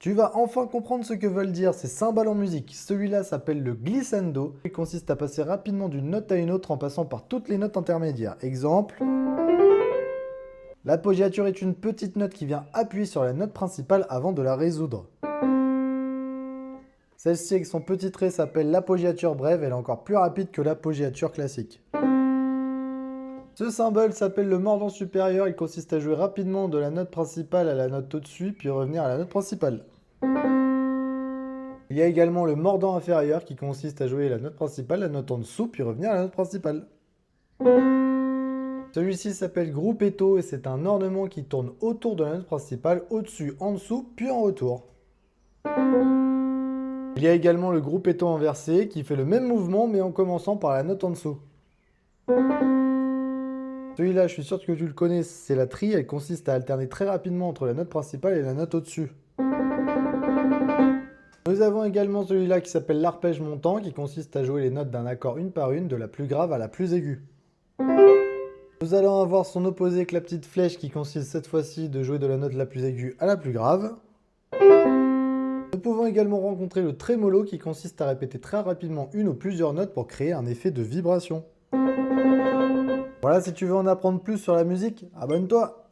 Tu vas enfin comprendre ce que veulent dire ces cymbales en musique. Celui-là s'appelle le glissando. Il consiste à passer rapidement d'une note à une autre en passant par toutes les notes intermédiaires. Exemple, l'appoggiature est une petite note qui vient appuyer sur la note principale avant de la résoudre. Celle-ci avec son petit trait s'appelle l'appoggiature brève, elle est encore plus rapide que l'appoggiature classique. Ce symbole s'appelle le mordant supérieur, il consiste à jouer rapidement de la note principale à la note au-dessus, puis revenir à la note principale. Il y a également le mordant inférieur qui consiste à jouer la note principale, la note en dessous, puis revenir à la note principale. Celui-ci s'appelle gruppetto et c'est un ornement qui tourne autour de la note principale, au-dessus, en dessous, puis en retour. Il y a également le gruppetto inversé qui fait le même mouvement mais en commençant par la note en dessous. Celui-là, je suis sûr que tu le connais, c'est la trie, elle consiste à alterner très rapidement entre la note principale et la note au-dessus. Nous avons également celui-là qui s'appelle l'arpège montant, qui consiste à jouer les notes d'un accord une par une, de la plus grave à la plus aiguë. Nous allons avoir son opposé avec la petite flèche qui consiste cette fois-ci de jouer de la note la plus aiguë à la plus grave. Nous pouvons également rencontrer le trémolo qui consiste à répéter très rapidement une ou plusieurs notes pour créer un effet de vibration. Voilà, si tu veux en apprendre plus sur la musique, abonne-toi!